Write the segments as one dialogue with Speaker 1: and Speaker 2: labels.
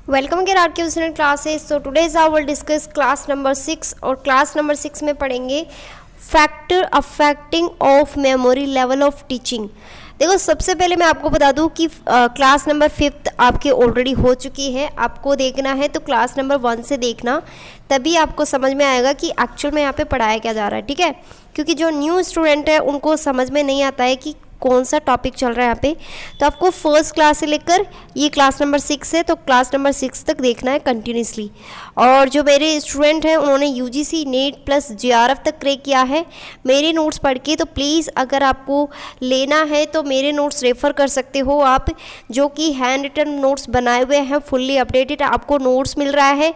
Speaker 1: Welcome again are के student classes. So today's I will discuss class number 6 और class number 6 में पढ़ेंगे factor affecting of memory level of teaching. देखो, सबसे पहले मैं आपको बता दूं कि क्लास नंबर 5 आपकी ऑलरेडी हो चुकी है। आपको देखना है तो क्लास नंबर 1 से देखना, तभी आपको समझ में आएगा कि एक्चुअल में यहाँ पे पढ़ाया क्या जा रहा है। ठीक है, क्योंकि जो न्यू स्टूडेंट है उनको समझ में नहीं आता है कि कौन सा टॉपिक चल रहा है यहाँ पे। तो आपको फर्स्ट क्लास से लेकर ये क्लास नंबर 6 है, तो क्लास नंबर 6 तक देखना है कंटिन्यूसली। और जो मेरे स्टूडेंट हैं उन्होंने यूजीसी नेट प्लस जेआरएफ तक क्रैक किया है मेरे नोट्स पढ़ के, तो प्लीज़ अगर आपको लेना है तो मेरे नोट्स रेफ़र कर सकते हो आप, जो कि हैंड रिटन नोट्स बनाए हुए हैं, फुल्ली अपडेटेड आपको नोट्स मिल रहा है,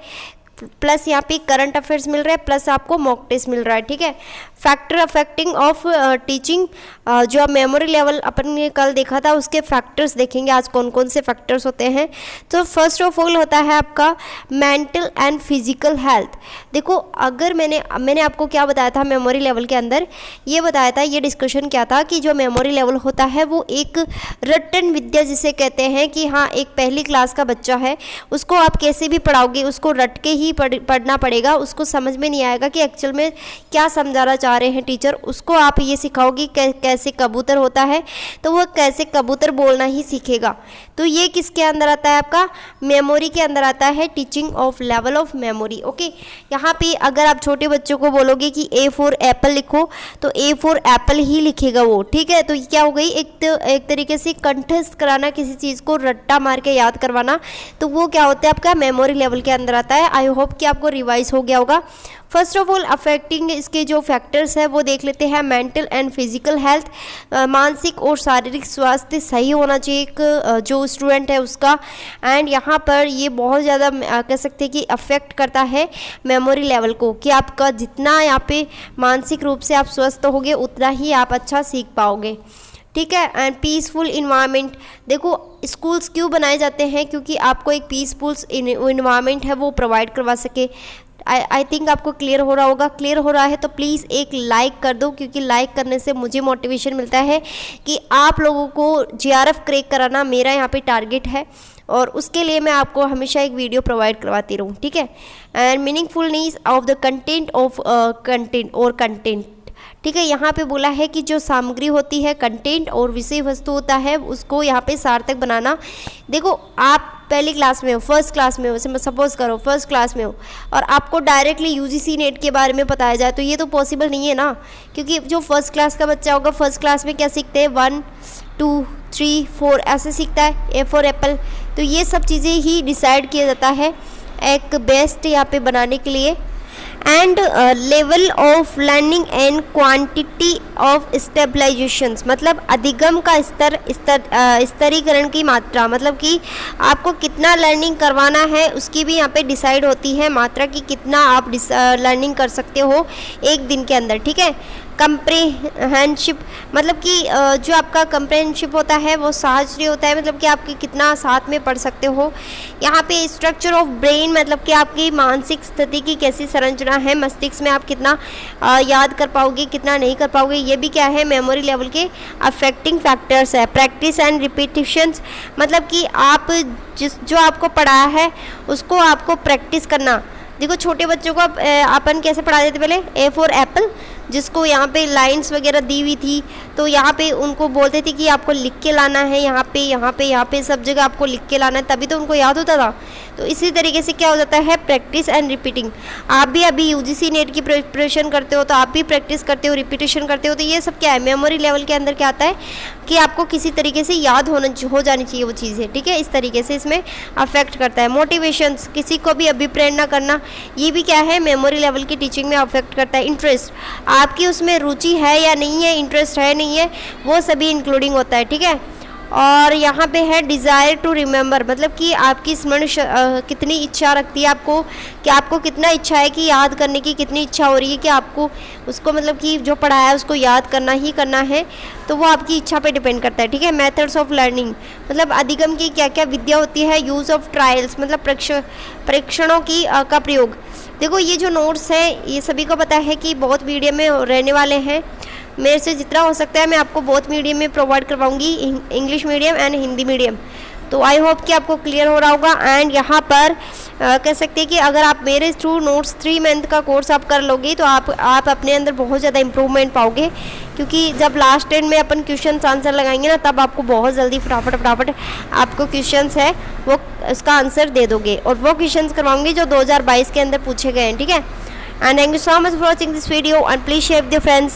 Speaker 1: प्लस यहाँ पे करंट अफेयर्स मिल रहा है, प्लस आपको मॉक टेस्ट मिल रहा है। ठीक है, फैक्टर अफेक्टिंग ऑफ टीचिंग, जो आप मेमोरी लेवल अपन ने कल देखा था उसके फैक्टर्स देखेंगे आज कौन कौन से फैक्टर्स होते हैं। तो फर्स्ट ऑफ ऑल होता है आपका मेंटल एंड फिजिकल हेल्थ। देखो, अगर मैंने आपको क्या बताया था मेमोरी लेवल के अंदर, ये बताया था, ये डिस्कशन क्या था कि जो मेमोरी लेवल होता है वो एक रटन विद्या जिसे कहते हैं कि हाँ, एक पहली क्लास का बच्चा है, उसको आप कैसे भी पढ़ाओगे उसको रट के ही पढ़ना पड़ेगा, उसको समझ में नहीं आएगा कि एक्चुअल में क्या समझाना चाह रहे हैं टीचर। उसको आप ये सिखाओगे कैसे कबूतर होता है, तो वह कैसे कबूतर बोलना ही सीखेगा। तो ये किसके अंदर आता है, आपका मेमोरी के अंदर आता है, teaching of level of memory. Okay, यहाँ पे अगर आप छोटे बच्चों को बोलोगे कि ए फॉर एप्पल लिखो, तो ए फॉर एप्पल ही लिखेगा वो। ठीक है, तो क्या हो गई, एक तरीके से कंठस्थ कराना, किसी चीज़ को रट्टा मार के याद करवाना, तो वो क्या होता है आपका मेमोरी लेवल के अंदर आता है। आई होप कि आपको रिवाइज हो गया होगा। फर्स्ट ऑफ ऑल अफेक्टिंग इसके जो फैक्टर्स हैं वो देख लेते हैं। मेंटल एंड फिजिकल हेल्थ, मानसिक और शारीरिक स्वास्थ्य सही होना चाहिए एक जो स्टूडेंट है उसका। एंड यहाँ पर ये बहुत ज़्यादा कह सकते हैं कि अफेक्ट करता है मेमोरी लेवल को, कि आपका जितना यहाँ पे मानसिक रूप से आप स्वस्थ होगे उतना ही आप अच्छा सीख पाओगे। ठीक है, एंड पीसफुल इन्वायरमेंट। देखो, स्कूल्स क्यों बनाए जाते हैं, क्योंकि आपको एक पीसफुल इन्वायरमेंट है वो प्रोवाइड करवा सके। आई थिंक आपको क्लियर हो रहा होगा। क्लियर हो रहा है तो प्लीज़ एक लाइक कर दो, क्योंकि लाइक करने से मुझे मोटिवेशन मिलता है कि आप लोगों को जेआरएफ क्रैक कराना मेरा यहाँ पे टारगेट है, और उसके लिए मैं आपको हमेशा एक वीडियो प्रोवाइड करवाती रहूँ। ठीक है, and meaningfulness of the content of content. ठीक है, यहाँ पे बोला है कि जो सामग्री होती है, कंटेंट और विषय वस्तु होता है, उसको यहाँ पे सार्थक बनाना। देखो, आप पहली क्लास में हो, फर्स्ट क्लास में हो, सपोज करो फर्स्ट क्लास में हो, और आपको डायरेक्टली यूजीसी नेट के बारे में बताया जाए तो ये तो पॉसिबल नहीं है ना, क्योंकि जो फर्स्ट क्लास का बच्चा होगा फर्स्ट क्लास में क्या सीखते हैं, 1 2 3 4 ऐसे सीखता है, ए फॉर एप्पल। तो ये सब चीज़ें ही डिसाइड किया जाता है एक बेस्ट यहाँ पे बनाने के लिए। And level of learning and quantity of stabilisations, मतलब अधिगम का स्तरीकरण की मात्रा, मतलब कि आपको कितना लर्निंग करवाना है उसकी भी यहाँ पे डिसाइड होती है मात्रा की, कितना आप लर्निंग कर सकते हो एक दिन के अंदर। ठीक है, कंप्रेहेंशिप, मतलब कि जो आपका कंप्रेहेंशिप होता है वो सहज होता है, मतलब कि आपकी कितना साथ में पढ़ सकते हो। यहाँ पे स्ट्रक्चर ऑफ ब्रेन, मतलब कि आपकी मानसिक स्थिति की कैसी संरचना है, मस्तिष्क में आप कितना याद कर पाओगे, कितना नहीं कर पाओगे, ये भी क्या है मेमोरी लेवल के अफेक्टिंग फैक्टर्स है। प्रैक्टिस एंड रिपीटिशंस, मतलब कि आप जो आपको पढ़ाया है उसको आपको प्रैक्टिस करना। देखो, छोटे बच्चों को अपन कैसे पढ़ा देते पहले, ए फॉर एप्पल, जिसको यहाँ पे लाइंस वगैरह दी हुई थी, तो यहाँ पे उनको बोलते थे कि आपको लिख के लाना है, यहाँ पे सब जगह आपको लिख के लाना है, तभी तो उनको याद होता था। तो इसी तरीके से क्या हो जाता है, प्रैक्टिस एंड रिपीटिंग। आप भी अभी यूजीसी नेट की प्रिपरेशन करते हो तो आप भी प्रैक्टिस करते हो, रिपीटेशन करते हो, तो ये सब क्या है मेमोरी लेवल के अंदर क्या आता है कि आपको किसी तरीके से याद हो जानी चाहिए वो चीज़ें। ठीक है, इस तरीके से इसमें अफेक्ट करता है। मोटिवेशंस, किसी को भी अभिप्रेरणा करना, ये भी क्या है मेमोरी लेवल की टीचिंग में अफेक्ट करता है। इंटरेस्ट, आपकी उसमें रुचि है या नहीं है, इंटरेस्ट है नहीं है, वो सभी इंक्लूडिंग होता है। ठीक है, और यहाँ पे है डिज़ायर टू रिमेंबर, मतलब कि आपकी स्मरण कितनी इच्छा रखती है आपको, कि आपको कितना इच्छा है कि याद करने की कितनी इच्छा हो रही है कि आपको उसको, मतलब कि जो पढ़ाया है उसको याद करना ही करना है, तो वो आपकी इच्छा पे डिपेंड करता है। ठीक है, मेथड्स ऑफ लर्निंग, मतलब अधिगम की क्या क्या विद्या होती है। यूज़ ऑफ ट्रायल्स, मतलब परीक्षणों की का प्रयोग। देखो, ये जो नोट्स हैं ये सभी को पता है कि बहुत मीडियम में रहने वाले हैं, मेरे से जितना हो सकता है मैं आपको बहुत मीडियम में प्रोवाइड करवाऊंगी, English medium and Hindi medium. तो आई होप कि आपको क्लियर हो रहा होगा। एंड यहाँ पर कह सकते हैं कि अगर आप मेरे थ्रू नोट्स 3 मंथ का कोर्स आप कर लोगे तो आप अपने अंदर बहुत ज़्यादा इम्प्रूवमेंट पाओगे, क्योंकि जब लास्ट एंड में अपन क्वेश्चन आंसर लगाएंगे ना, तब आपको बहुत जल्दी फटाफट आपको क्वेश्चंस है वो उसका आंसर दे दोगे। और वो क्वेश्चंस करवाऊंगी जो 2022 के अंदर पूछे गए हैं, ठीक है। And thank you so much for watching this video and please share with your friends.